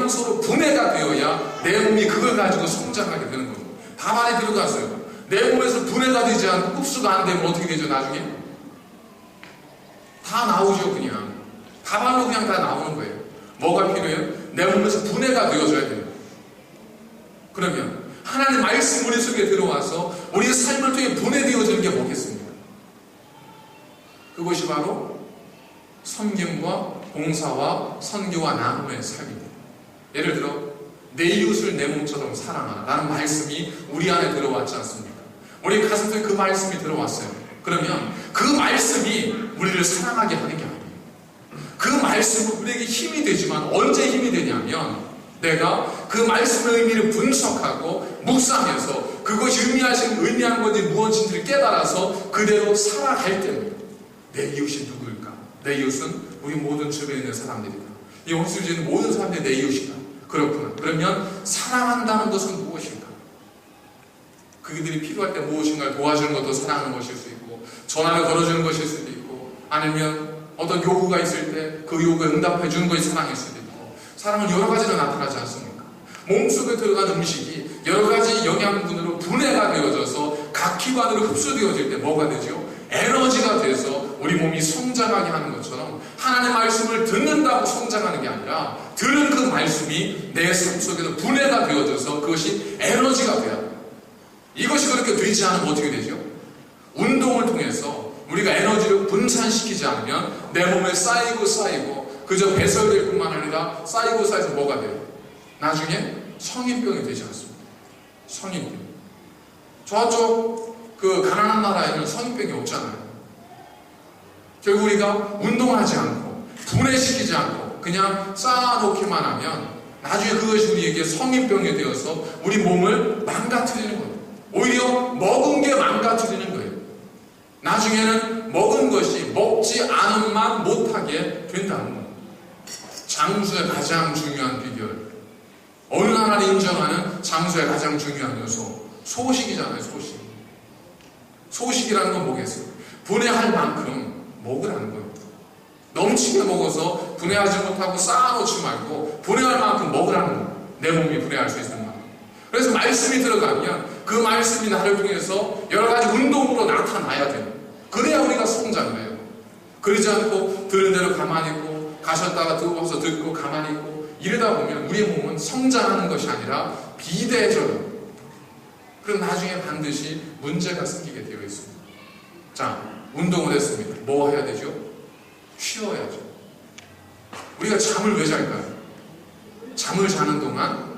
영양소로 분해가 되어야 내 몸이 그걸 가지고 성장하게 되는 겁니다. 밥 안에 들어갔어요. 내 몸에서 분해가 되지 않고 흡수가 안 되면 어떻게 되죠? 나중에 다 나오죠. 그냥 밥 안으로 그냥 다 나오는 거예요. 뭐가 필요해요? 내 몸에서 분해가 되어줘야 돼요. 그러면 하나님의 말씀 우리 속에 들어와서 우리의 삶을 통해 분해되어지는 게 뭐겠습니까? 그것이 바로 섬김과 봉사와 선교와 나눔의 삶입니다. 예를 들어 내 이웃을 내 몸처럼 사랑하라 라는 말씀이 우리 안에 들어왔지 않습니까? 우리 가슴 속에 그 말씀이 들어왔어요. 그러면 그 말씀이 우리를 사랑하게 하는 게 아니에요. 그 말씀은 우리에게 힘이 되지만 언제 힘이 되냐면 내가 그 말씀의 의미를 분석하고 묵상해서 그것이 의미한 건지 무엇인지를 깨달아서 그대로 살아갈 때입니다. 내 이웃이 누구일까? 내 이웃은 우리 모든 주변에 있는 사람들이다. 이 홍수에 있는 모든 사람들이 내 이웃이다. 그렇구나. 그러면 사랑한다는 것은 무엇일까? 그들이 필요할 때 무엇인가를 도와주는 것도 사랑하는 것일 수 있고, 전화를 걸어주는 것일 수도 있고, 아니면 어떤 요구가 있을 때 그 요구에 응답해 주는 것이 사랑일 수도 있고, 사랑은 여러 가지로 나타나지 않습니까? 몸속에 들어간 음식이 여러 가지 영양분으로 분해가 되어져서 각 기관으로 흡수되어질 때 뭐가 되죠? 에너지가 돼서 우리 몸이 성장하게 하는 것처럼 하나님의 말씀을 듣는다고 성장하는 게 아니라 들은 그 말씀이 내 삶 속에서 분해가 되어져서 그것이 에너지가 돼야 돼요. 이것이 그렇게 되지 않으면 어떻게 되죠? 운동을 통해서 우리가 에너지를 분산시키지 않으면 내 몸에 쌓이고 그저 배설될 뿐만 아니라 쌓여서 뭐가 돼요? 나중에 성인병이 되지 않습니다. 성인병. 저쪽 그 가난한 나라에는 성인병이 없잖아요. 결국 우리가 운동하지 않고 분해시키지 않고 그냥 쌓아놓기만 하면 나중에 그것이 우리에게 성인병이 되어서 우리 몸을 망가뜨리는 거예요. 오히려 먹은 게 망가뜨리는 거예요. 나중에는 먹은 것이 먹지 않음만 못하게 된다는 거예요. 장수의 가장 중요한 비결, 어느 나라를 인정하는 장수의 가장 중요한 요소, 소식이잖아요. 소식이라는 건 뭐겠어요? 분해할 만큼 먹으라는 거예요. 넘치게 먹어서 분해하지 못하고 쌓아놓지 말고 분해할 만큼 먹으라는 거예요. 내 몸이 분해할 수 있는 만큼. 그래서 말씀이 들어가면 그 말씀이 나를 통해서 여러 가지 운동으로 나타나야 돼요. 그래야 우리가 성장을 해요. 그러지 않고 들은 대로 가만히 있고 가셨다가 들어와서 듣고 가만히 있고 이러다 보면 우리의 몸은 성장하는 것이 아니라 비대해져요. 그럼 나중에 반드시 문제가 생기게 되어 있습니다. 자, 운동을 했습니다. 뭐 해야 되죠? 쉬어야죠. 우리가 잠을 왜 잘까요? 잠을 자는 동안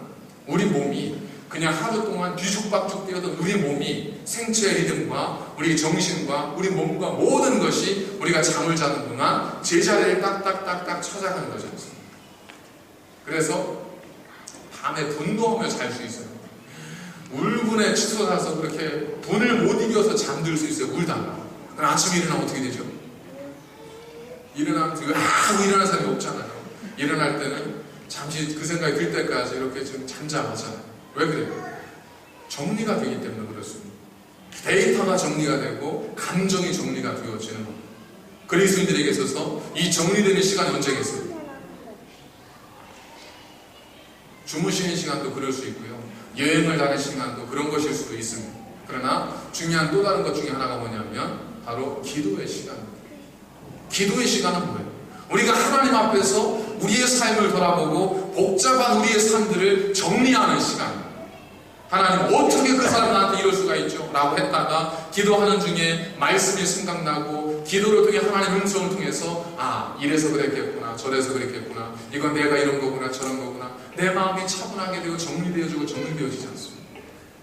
우리 몸이 그냥 하루 동안 뒤죽박죽 뛰어도 우리 몸이 생체의 리듬과 우리 정신과 우리 몸과 모든 것이 우리가 잠을 자는 동안 제자리를 딱딱딱딱 찾아가는 거지 않습니까? 그래서 밤에 분노하며 잘 수 있어요. 울분에 치솟아서 그렇게 분을 못 이겨서 잠들 수 있어요. 울다가. 그럼 아침에 일어나면 어떻게 되죠? 일어나면 하고 일어나는 사람이 없잖아요. 일어날 때는 잠시 그 생각이 들 때까지 이렇게 지금 잠잠하잖아요. 왜 그래요? 정리가 되기 때문에 그렇습니다. 데이터가 정리가 되고 감정이 정리가 되어지는 겁니다. 그리스도인들에게 있어서 이 정리되는 시간이 언제겠어요? 주무시는 시간도 그럴 수 있고요. 여행을 다니는 시간도 그런 것일 수도 있습니다. 그러나 중요한 또 다른 것 중에 하나가 뭐냐면 바로 기도의 시간입니다. 기도의 시간은 뭐예요? 우리가 하나님 앞에서 우리의 삶을 돌아보고 복잡한 우리의 삶들을 정리하는 시간. 하나님 어떻게 그 사람 나한테 이럴 수가 있죠? 라고 했다가 기도하는 중에 말씀이 생각나고 기도를 통해 하나님의 음성을 통해서 이래서 그랬겠구나 저래서 그랬겠구나 이건 내가 이런 거구나 저런 거구나 내 마음이 차분하게 되고 정리되어지고 정리되어지지 않습니다.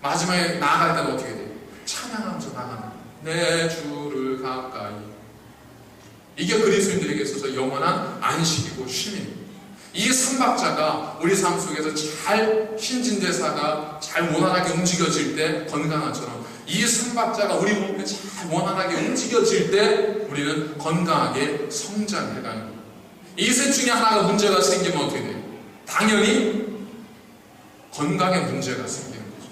마지막에 나아갈 때는 어떻게 돼요? 찬양하면서 나가는 내 주를 가까이. 이게 그리스도인들에게 있어서 영원한 안식이고 쉼입니다. 이 삼박자가 우리 삶 속에서 잘 신진대사가 잘 원활하게 움직여질 때 건강한처럼 이 삼박자가 우리 몸에 잘 원활하게 움직여질 때 우리는 건강하게 성장해가는 거예요. 이 셋 중에 하나가 문제가 생기면 어떻게 돼요? 당연히 건강에 문제가 생기는 거죠.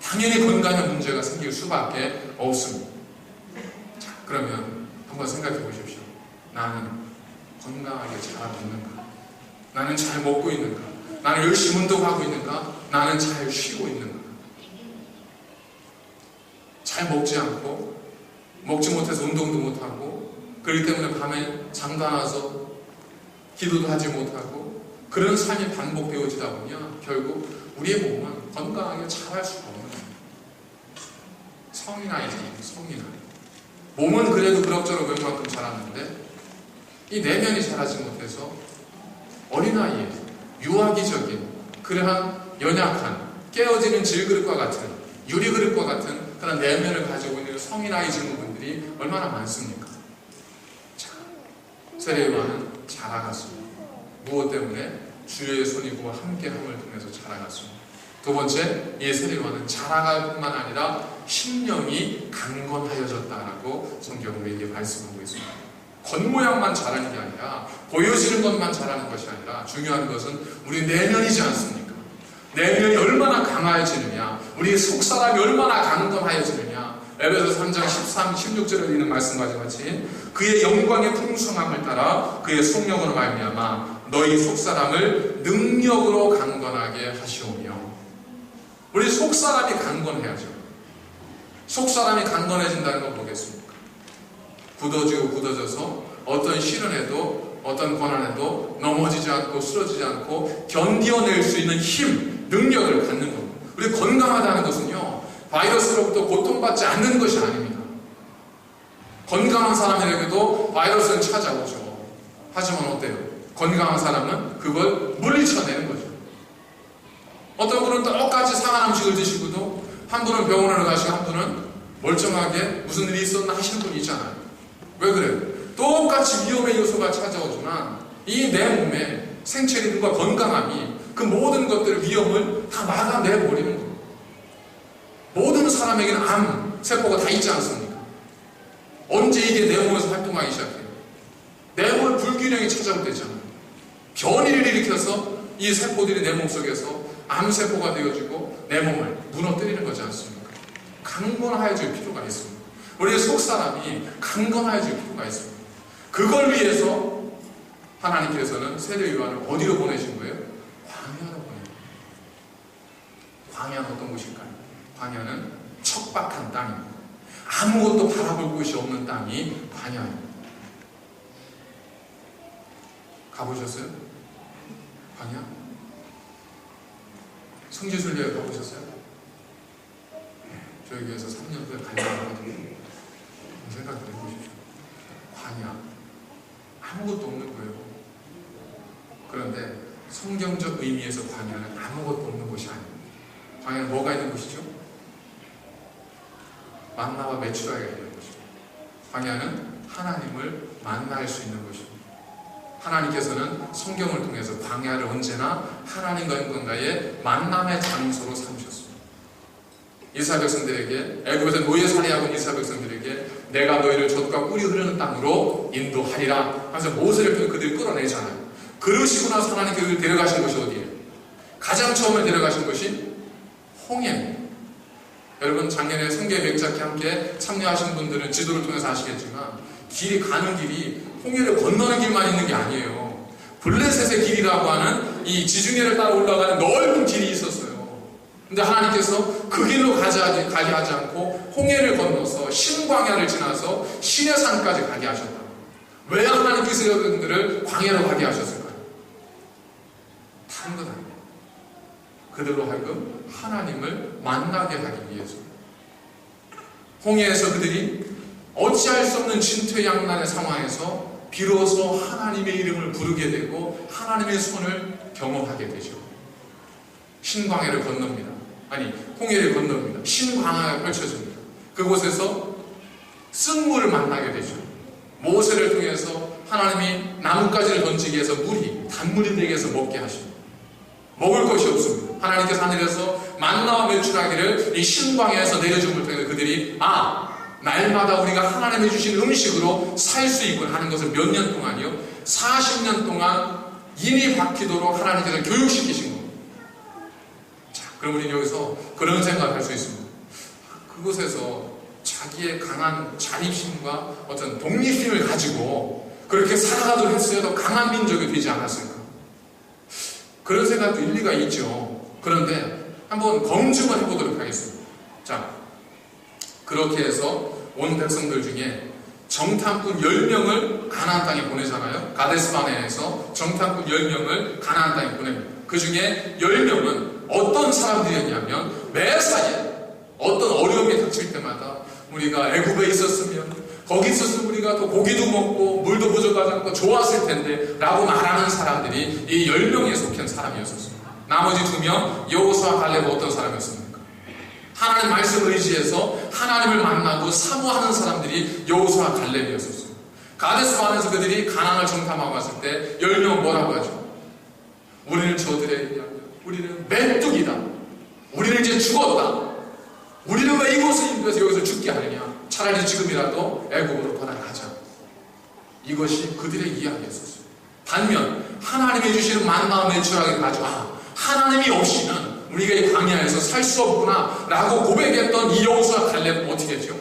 당연히 건강에 문제가 생길 수밖에 없습니다. 자, 그러면 한번 생각해 보십시오. 나는 건강하게 잘 먹는가? 나는 잘 먹고 있는가? 나는 열심히 운동하고 있는가? 나는 잘 쉬고 있는가? 잘 먹지 않고 먹지 못해서 운동도 못하고 그렇기 때문에 밤에 잠도 안 와서 기도도 하지 못하고 그런 삶이 반복되어지다 보면 결국 우리의 몸은 건강하게 자랄 수가 없는 거예요. 성인아이지, 성인아이. 몸은 그래도 그럭저럭 웬만큼 자랐는데 이 내면이 자라지 못해서 어린아이에 유아기적인 그러한 연약한 깨어지는 질그릇과 같은 유리그릇과 같은 그런 내면을 가지고 있는 성인아이 증후군들이 얼마나 많습니까? 자, 세례요한은 자라갔습니다. 무엇 때문에? 주의 손이 그와 함께함을 통해서 자라갔습니다. 두 번째, 이 세례요한은 자라갈 뿐만 아니라 심령이 강건하여졌다라고 성경은 우리에게 말씀하고 있습니다. 겉모양만 자라는 게 아니라 보여지는 것만 자라는 것이 아니라 중요한 것은 우리 내면이지 않습니까? 내면이 얼마나 강해지느냐, 우리 속사람이 얼마나 강건하여지느냐. 에베소 3장 13, 16절에 있는 말씀과 같이 그의 영광의 풍성함을 따라 그의 속력으로 말미암아 너희 속사람을 능력으로 강건하게 하시오며. 우리 속사람이 강건해야죠. 속사람이 강건해진다는 걸 보겠습니까? 굳어지고 굳어져서 어떤 시련에도 어떤 고난에도 넘어지지 않고 쓰러지지 않고 견뎌낼 수 있는 힘, 능력을 갖는 겁니다. 우리 건강하다는 것은요, 바이러스로부터 고통받지 않는 것이 아닙니다. 건강한 사람에게도 바이러스는 찾아오죠. 하지만 어때요? 건강한 사람은 그걸 물리쳐내는 거죠. 어떤 분은 똑같이 상한 음식을 드시고도 한 분은 병원을 가시고 한 분은 멀쩡하게 무슨 일이 있었나 하시는 분이 있잖아요. 왜 그래요? 똑같이 위험의 요소가 찾아오지만 이 내 몸에 생체 리듬과 건강함이 그 모든 것들의 위험을 다 막아내버리는 거예요. 모든 사람에게는 암 세포가 다 있지 않습니까? 언제 이게 내 몸에서 활동하기 시작해요? 내 몸에 불균형이 찾아올 때잖아요. 변이를 일으켜서 이 세포들이 내 몸속에서 암세포가 되어지고 내 몸을 무너뜨리는 거지 않습니까? 강건하여질 필요가 있습니다. 우리의 속사람이 강건하여질 필요가 있습니다. 그걸 위해서 하나님께서는 세례 요한을 어디로 보내신 거예요? 광야로 보내신 거예요. 광야는 어떤 곳일까요? 광야는 척박한 땅입니다. 아무것도 바라볼 곳이 없는 땅이 광야입니다. 가보셨어요? 광야? 성지순례 가보셨어요? 저희 교회에서 3년 전에 간증하거든요. 생각 좀 해보십시오. 광야. 아무것도 없는 거예요. 그런데 성경적 의미에서 광야는 아무것도 없는 곳이 아닙니다. 광야는 뭐가 있는 곳이죠? 만나와 메추라기가 있는 곳이죠. 광야는 하나님을 만날 수 있는 곳입니다. 하나님께서는 성경을 통해서 광야를 언제나 하나님과 인간과의 만남의 장소로 삼으셨습니다. 이스라엘 백성들에게, 애굽에서 노예살이하고 있는 이스라엘 백성들에게 내가 너희를 젖과 꿀이 흐르는 땅으로 인도하리라 하면서 모세를 통해 그들을 끌어내잖아요. 그러시고 나서 하나님께 그들을 데려가신 것이 어디예요? 가장 처음에 데려가신 것이 홍해입니다. 여러분 작년에 성경의 맥잡기 함께 참여하신 분들은 지도를 통해서 아시겠지만 길이 가는 길이 홍해를 건너는 길만 있는 게 아니에요. 블레셋의 길이라고 하는 이 지중해를 따라 올라가는 넓은 길이 있었어요. 근데 하나님께서 그 길로 가게 하지 않고 홍해를 건너서 신광야를 지나서 시내산까지 가게 하셨다. 왜 하나님께서 여러분들을 광야로 가게 하셨을까요? 다른 건 아니에요. 그들로 하여금 하나님을 만나게 하기 위해서. 홍해에서 그들이 어찌할 수 없는 진퇴양난의 상황에서 비로소 하나님의 이름을 부르게 되고 하나님의 손을 경험하게 되죠. 신광야를 건넙니다. 아니, 홍해를 건넙니다. 신광야가 펼쳐집니다. 그곳에서 쓴물을 만나게 되죠. 모세를 통해서 하나님이 나뭇가지를 던지기 위해서 물이 단물이 되게 해서 먹게 하십니다. 먹을 것이 없습니다. 하나님께서 하늘에서 만나와 메추라기를 이 신광야에서 내려줌을 통해 그들이 날마다 우리가 하나님이 주신 음식으로 살 수 있고 하는 것을 몇 년 동안이요? 40년 동안 인이 박히도록 하나님께서 교육시키신 겁니다. 자, 그럼 우리는 여기서 그런 생각을 할 수 있습니다. 그곳에서 자기의 강한 자립심과 어떤 독립심을 가지고 그렇게 살아가도록 했어야 더 강한 민족이 되지 않았을까? 그런 생각도 일리가 있죠. 그런데 한번 검증을 해보도록 하겠습니다. 자, 그렇게 해서 온 백성들 중에 정탐꾼 10명을 가나안 땅에 보내잖아요. 가데스바네에서 정탐꾼 10명을 가나안 땅에 보냅니다. 그 중에 10명은 어떤 사람들이었냐면 매사에 어떤 어려움이 닥칠 때마다 우리가 애굽에 있었으면 거기 있었으면 우리가 더 고기도 먹고 물도 부족하지 않고 좋았을 텐데 라고 말하는 사람들이 이 10명에 속한 사람이었었어요. 나머지 2명 여호수아 갈렙은 어떤 사람이었습니까? 하나님 말씀을 의지해서 하나님을 만나고 사모하는 사람들이 여호수아 갈렙이었었어요. 가데스반에서 그들이 가나안을 정탐하고 왔을 때 10명은 뭐라고 하죠? 우리는 저들에 의하면 우리는 메뚜기다. 우리는 이제 죽었다. 우리는 왜 이곳을 인도해서 여기서 죽게 하느냐? 차라리 지금이라도 애굽으로 돌아가자. 이것이 그들의 이야기였었어요. 반면 하나님이 주시는 만나와 매출하게 가져 하나님이 없이는 우리가 이 광야에서 살 수 없구나 라고 고백했던 이 여호수아 갈렙은 어떻게 했죠?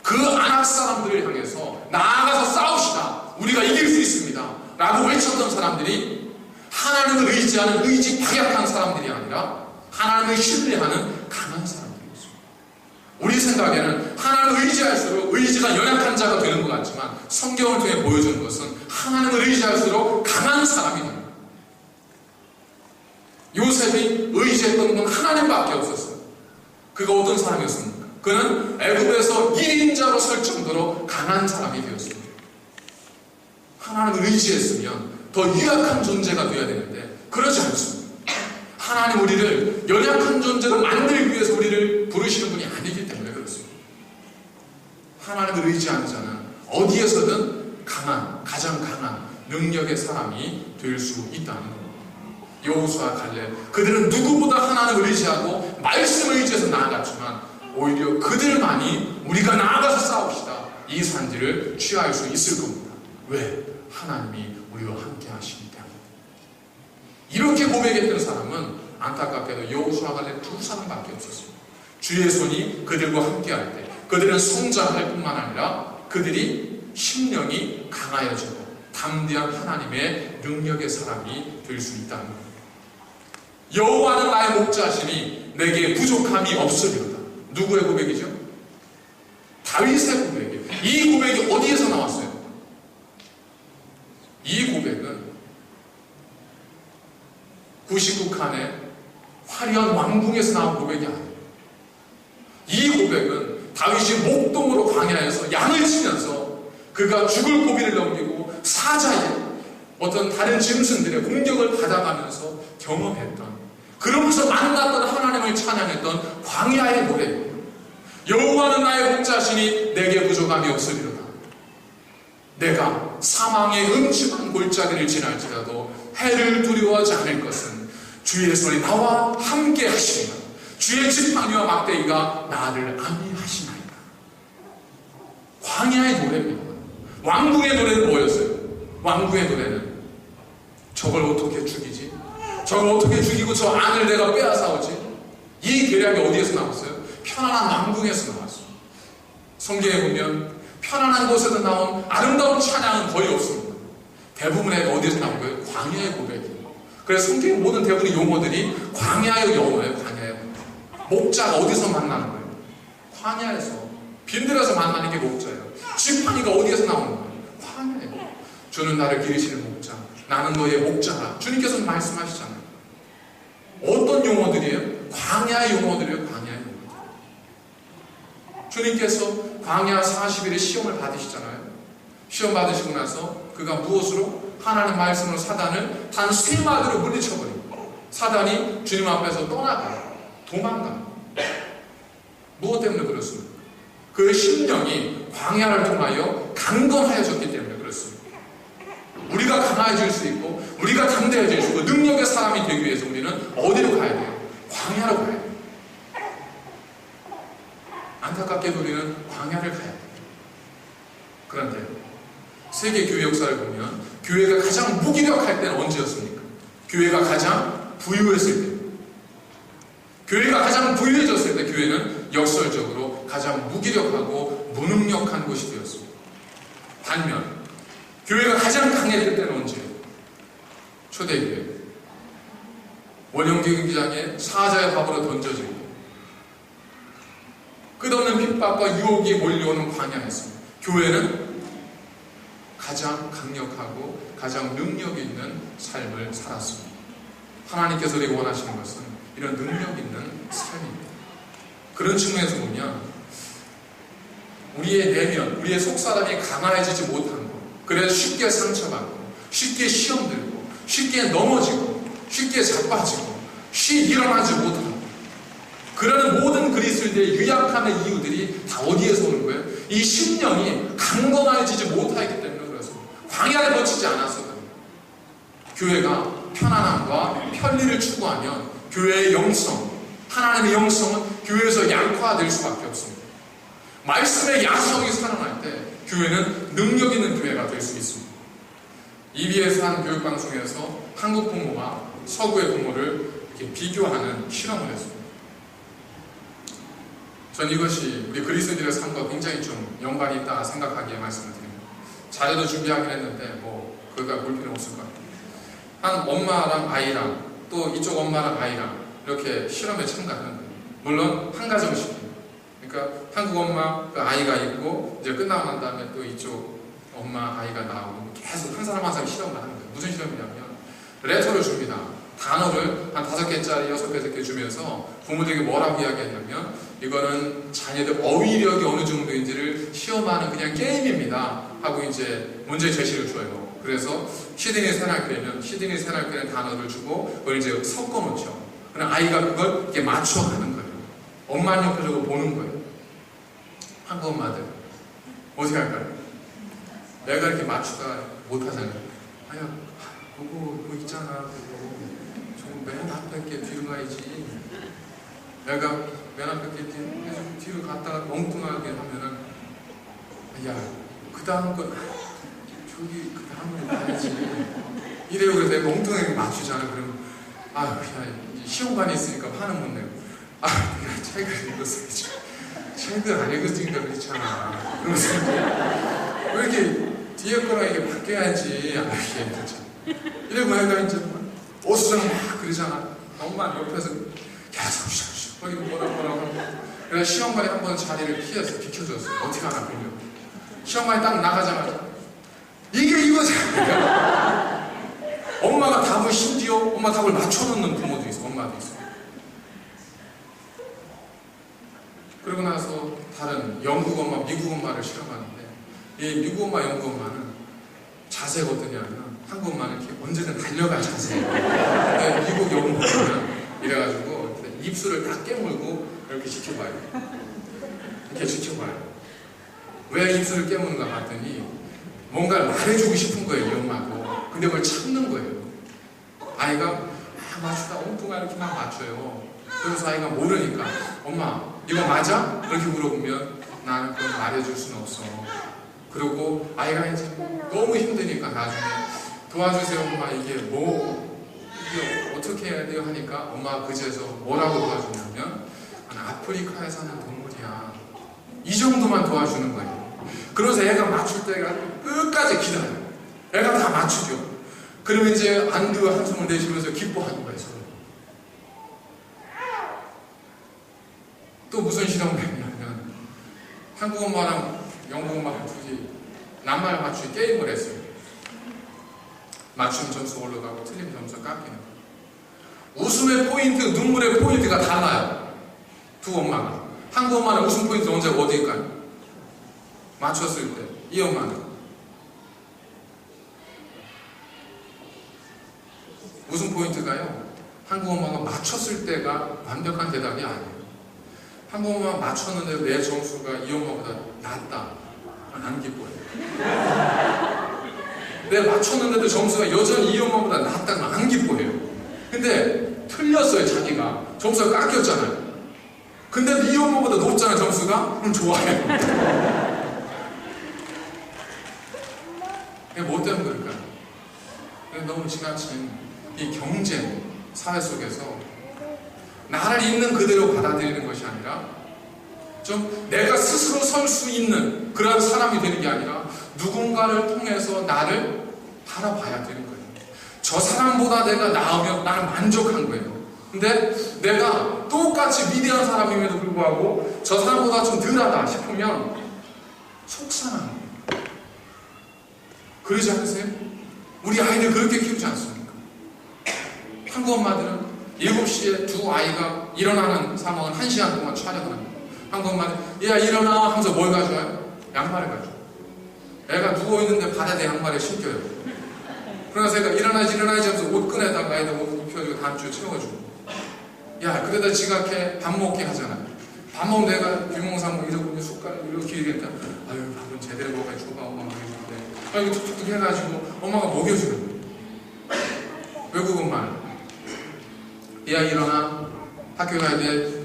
그 아낙 사람들을 향해서 나아가서 싸웁시다. 우리가 이길 수 있습니다 라고 외쳤던 사람들이 하나님을 의지하는 의지 박약한 사람들이 아니라 하나님을 신뢰하는 강한 사람들이었어요. 우리 생각에는 하나님을 의지할수록 의지가 연약한 자가 되는 것 같지만 성경을 통해 보여주는 것은 하나님을 의지할수록 강한 사람이 됩니다. 요셉이 의지했던 건 하나님밖에 없었어요. 그가 어떤 사람이었습니까? 그는 애굽에서 1인자로 설 정도로 강한 사람이 되었습니다. 하나님을 의지했으면 더 유약한 존재가 되어야 되는데 그러지 않습니다. 하나님 우리를 연약한 존재로 만들기 위해서 우리를 부르시는 분이 아니기 때문에 그렇습니다. 하나님을 의지하는 자는 어디에서든 가장 강한 능력의 사람이 될 수 있다는 겁니다. 여호수아 갈렙 그들은 누구보다 하나님을 의지하고 말씀을 의지해서 나아갔지만 오히려 그들만이 우리가 나아가서 싸웁시다 이 산지를 취할 수 있을 겁니다. 왜? 하나님이 우리와 함께 하시기 때문에. 이렇게 고백했던 사람은 안타깝게도 여호수아 갈렙 2사람밖에 없었습니다. 주의 손이 그들과 함께할 때 그들은 성장할 뿐만 아니라 그들이 심령이 강하여지고 담대한 하나님의 능력의 사람이 될 수 있다는 겁니다. 여호와는 나의 목자시니 내게 부족함이 없으리로다. 누구의 고백이죠? 다윗의 고백이에요. 이 고백이 어디에서 나왔어요? 이 고백은 99칸의 화려한 왕궁에서 나온 고백이 아니에요. 이 고백은 다윗이 목동으로 광야에서 양을 치면서 그가 죽을 고비를 넘기고 사자의 어떤 다른 짐승들의 공격을 받아가면서 경험했던 그러면서 만났던 하나님을 찬양했던 광야의 노래입니다. 여호와는 나의 목자시니 내게 부족함이 없으리로다. 내가 사망의 음침한 골짜기를 지날지라도 해를 두려워하지 않을 것은 주의 손이 나와 함께 하시리라. 주의 지팡이와 막대기가 나를 안위하시나이다. 광야의 노래입니다. 왕궁의 노래는 뭐였어요? 왕궁의 노래는 저걸 어떻게 죽이지? 저걸 어떻게 죽이고 저 안을 내가 빼앗아오지? 이 계략이 어디에서 나왔어요? 편안한 왕궁에서 나왔어요. 성경에 보면 편안한 곳에서 나온 아름다운 찬양은 거의 없습니다. 대부분의 어디에서 나온 거예요? 광야의 고백이에요. 그래서 성경의 모든 대부분의 용어들이 광야의 용어예요. 광야의 목자가 어디서 만나는 거예요? 광야에서 빈들에서 만나는 게 목자예요. 지팡이가 어디에서 나오는 거예요? 광야예요. 주는 나를 기르시는 목자, 나는 너의 목자라. 주님께서 말씀하시잖아요. 어떤 용어들이에요? 광야의 용어들이에요. 광야의 용어들. 주님께서 광야 40일의 시험을 받으시잖아요. 시험 받으시고 나서 그가 무엇으로? 하나님 말씀으로 사단을 단 3마디로 물리쳐버립니다. 사단이 주님 앞에서 떠나가요. 도망가요. 무엇 때문에 그렇습니까? 그의 심령이 광야를 통하여 강건하여졌기 때문에 그렇습니다. 우리가 강해질 수 있고 우리가 담대해질 수 있고 능력의 사람이 되기 위해서 우리는 어디로 가야 돼요? 광야로 가야 돼요. 안타깝게도 우리는 광야를 가야 돼요. 그런데 세계 교회 역사를 보면 교회가 가장 무기력할 때는 언제였습니까? 교회가 가장 부유했을 때. 교회가 가장 부유해졌을 때 교회는 역설적으로 가장 무기력하고 무능력한 곳이 되었습니다. 반면 교회가 가장 강했을 때는 언제예요? 초대교회. 원형 경기장에 사자의 밥으로 던져지고 끝없는 핍박과 유혹이 몰려오는 광야에서 교회는 가장 강력하고 가장 능력 있는 삶을 살았습니다. 하나님께서 우리가 원하시는 것은 이런 능력 있는 삶입니다. 그런 측면에서 보면 우리의 내면, 우리의 속사람이 강화해지지 못한 것, 그래서 쉽게 상처받고 쉽게 시험 들고 쉽게 넘어지고 쉽게 자빠지고 쉽게 일어나지 못하고 그러는 모든 그리스도인들의 유약함의 이유들이 다 어디에서 오는 거예요? 이 심령이 강건해지지 못하기 때문에 그렇습니다. 광야를 거치지 않았거든요. 교회가 편안함과 편리를 추구하면 교회의 영성, 하나님의 영성은 교회에서 양화될 수밖에 없습니다. 말씀의 야성이 살아날 때 교회는 능력 있는 교회가 될 수 있습니다. EBS 한 교육방송에서 한국 부모와 서구의 부모를 이렇게 비교하는 실험을 했습니다. 전 이것이 우리 그리스도인들의 삶과 굉장히 좀 연관이 있다 생각하기에 말씀을 드립니다. 자료도 준비하긴 했는데 뭐 그거가 볼 필요 없을 것 같아요. 한 엄마랑 아이랑 또 이쪽 엄마랑 아이랑 이렇게 실험에 참가하는 거예요. 물론 한 가정씩. 그러니까 한국 엄마 그 아이가 있고 이제 끝나고 난 다음에 또 이쪽 엄마 아이가 나오고 계속 한 사람 한 사람 실험을 하는 거예요. 무슨 실험이냐면 레터를 줍니다. 단어를 한 5개짜리 6개 주면서 부모들에게 뭐라고 이야기했냐면 이거는 자녀들 어휘력이 어느 정도인지를 시험하는 그냥 게임입니다 하고 이제 문제 제시를 줘요. 그래서 시드니 새날교회는 단어를 주고 그걸 이제 섞어 놓죠. 그럼 아이가 그걸 이렇게 맞춰가는 거예요. 엄마 옆에 저거 보는 거예요. 한국 엄마들 어떻게 할까요? 내가 이렇게 맞추다 못하잖아요. 아야 그거 있잖아 그거 좀 맨 앞에 게 뒤로 가야지. 내가 맨 앞에 게 뒤로 갔다가 엉뚱하게 하면은 야 그 다음 건 저기 그 다음으로 가야지 이래요. 그래서 내가 엉뚱하게 맞추잖아. 그러면 아 그냥 시험관이 있으니까 화는 못 내고 아 내가 책을 읽었어야지. 책을 안 읽었으니까 그렇잖아. 그러면서 왜 이렇게 뒤에 거랑 이게 바뀌어야지. 아 이게 그렇잖아. 이러고 내가 이제 어수선을 막 그러잖아. 엄마 옆에서 계속 슉슉 이거 뭐라고 하고 그래서 시험관이 한 번 자리를 비켜줬어. 어떻게 하나 보려고. 시험관이 딱 나가자마자 이게 이거지. 엄마가 답을 심지어 엄마 답을 맞춰놓는 부모도 있어. 엄마도 있어. 그러고 나서 다른 영국 엄마, 미국 엄마를 실험하는데 이 미국 엄마, 영국 엄마는 자세가 어떠냐면 한국 엄마는 이렇게 언제든 달려갈 자세예요. 근데 미국, 영국 엄마는 이래가지고 입술을 딱 깨물고 이렇게 지켜봐요. 이렇게 지켜봐요. 왜 입술을 깨무는가 봤더니 뭔가를 말해주고 싶은 거예요, 이 엄마도. 근데 그걸 참는 거예요. 아이가 맞추다 엉뚱하게 이렇게 막 맞춰요. 그래서 아이가 모르니까 엄마 이거 맞아? 그렇게 물어보면 나는 그걸 말해줄 수는 없어. 그리고 아이가 이제 너무 힘드니까 나중에 도와주세요 엄마 이게 어떻게 해야 돼요? 하니까 엄마가 그제서 뭐라고 도와주냐면 아프리카에 사는 동물이야. 이 정도만 도와주는 거예요. 그래서 애가 맞출 때가 끝까지 기다려요. 애가 다 맞추죠. 그러면 이제 안두 한숨을 내쉬면서 기뻐하는 거예요. 서로. 또 무슨 실험을 했냐면 한국 엄마랑 영국 엄마랑 둘이 낱말 맞추기 게임을 했어요. 맞추면 점수 올라가고 틀리면 점수 깎이는 거예요. 웃음의 포인트, 눈물의 포인트가 달라요. 두 엄마가. 한국 엄마는 웃음 포인트 언제가 어디일까요? 맞췄을 때. 이 엄마는 웃음 포인트가요. 한국 엄마가 맞췄을 때가 완벽한 대답이 아니에요. 한국 엄마가 맞췄는데 내 점수가 이 엄마보다 낮다. 안 기뻐요. 내가 맞췄는데도 점수가 여전히 이 엄마보다 낮다면 안 기뻐해요. 근데 틀렸어요. 자기가 점수가 깎였잖아요. 근데 이 엄마보다 높잖아요. 점수가. 그럼 좋아해요. 뭐 때문에 그럴까요? 너무 지나친 이 경쟁 사회 속에서 나를 있는 그대로 받아들이는 것이 아니라 좀 내가 스스로 설 수 있는 그런 사람이 되는 게 아니라 누군가를 통해서 나를 바라봐야 되는 거예요. 저 사람보다 내가 나으면 나는 만족한 거예요. 근데 내가 똑같이 위대한 사람임에도 불구하고 저 사람보다 좀 덜하다 싶으면 속상한 거예요. 그러지 않으세요? 우리 아이들 그렇게 키우지 않습니까? 한국 엄마들은 7시에 두 아이가 일어나는 상황은 1시간 동안 촬영을 합니다. 한국 엄마는 야 일어나 하면서 뭘 가져와요? 양말을 가져와요. 애가 누워있는데 발에다 양말을 신겨요. 그러면서 애가 일어나지 하면서 옷 꺼내다가 애들 옷 입혀주고 다음 주에 채워주고 야 그러다 지각해 밥 먹게 하잖아요. 밥 먹으면 내가 비몽사몽 이러고 숟가락 이렇게 이러니까 아유 밥은 제대로 먹어야 줘봐 엄마 먹여주는데 아이고 툭툭툭 해가지고 엄마가 먹여주는 거예요. 외국 엄마는 야 일어나 학교 가야 돼.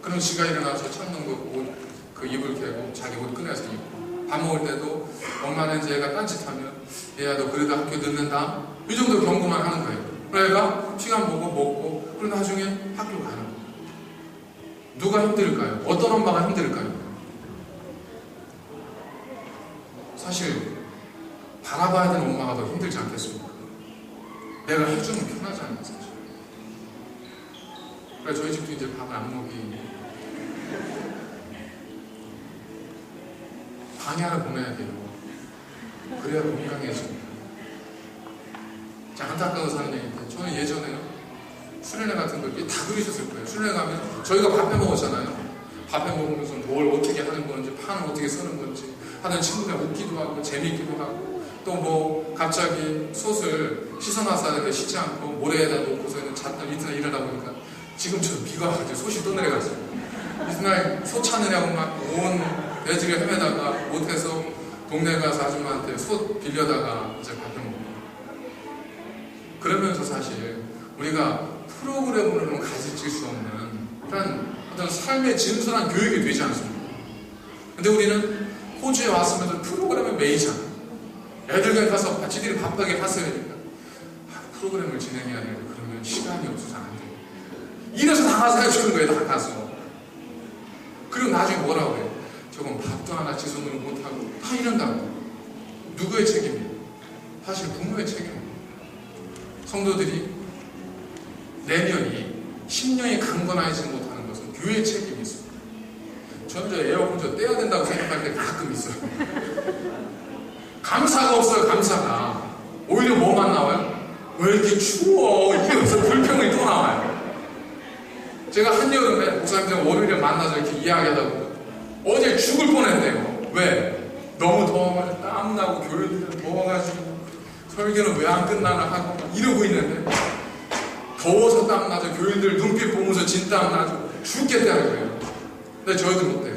그럼 지가 일어나서 찾는 거 옷 그 입을 개고 자기 옷 꺼내서 입고 밥 먹을 때도 엄마는 이제 애가 딴짓하면 얘야 너 그러다 학교 늦는다 이 정도 경고만 하는 거예요. 그러니까 시간 보고 먹고 그리고 나중에 학교 가는 거예요. 누가 힘들까요? 어떤 엄마가 힘들까요? 사실 바라봐야 되는 엄마가 더 힘들지 않겠습니까? 내가 해주면 편하잖아요 사실. 그래서 저희 집도 이제 밥을 안 먹이 방해하러 보내야 돼요. 그래야 건강해집니다. 자, 안타까운 사는 얘기인데 저는 예전에요 수련회 같은 거 다 그러셨을 거예요. 수련회 가면 저희가 밥해 먹었잖아요. 밥해 먹으면서 뭘 어떻게 하는 건지 판을 어떻게 쓰는 건지 하는 친구들 웃기도 하고 재밌기도 하고 또 뭐 갑자기 솥을 씻어놔서 하는데 씻지 않고 모래에다 놓고서는 잤던 이튿날 일어나 보니까 지금처럼 비가 와가지고 솥이 떠내려갔어요. 이튿날 솥 찾느냐고 막 온 대지를 헤매다가 못해서 동네 가서 아줌마한테 솥 빌려다가 이제 밥해 먹고 그러면서 사실 우리가 프로그램으로는 가르칠 수 없는 그런 어떤 삶의 진솔한 교육이 되지 않습니까? 근데 우리는 호주에 왔으면서 프로그램에 매이잖아. 애들과 가서 지들이 바쁘게 갔어야 되니까 프로그램을 진행해야 되는데 그러면 시간이 없어서 안 돼요. 이래서 다 가서 해주는 거예요. 다 가서. 그리고 나중에 뭐라고 해요? 저건 밥도 하나 지 손으로 못하고 다 이런다고. 누구의 책임이에요? 사실 부모의 책임이에요. 성도들이 내면이 10년이 강건하지 못하는 것은 교회의 책임이 있습니다. 저는 저 에어컨 떼야 된다고 생각할 때 가끔 있어요. 감사가 없어요. 감사가. 오히려 뭐만 나와요? 왜 이렇게 추워? 이러면서 불평이 또 나와요. 제가 한여름에 목사님들 월요일에 만나서 이렇게 이야기하다 보면 어제 죽을 뻔했대요. 왜? 너무 더워가지고 땀나고 교회들은 더워가지고 설교는 왜 안 끝나나 하고 이러고 있는데 더워서 땀나서 교인들 눈빛 보면서 진땀 나죠. 죽겠다는 거예요. 근데 저희도 못돼요.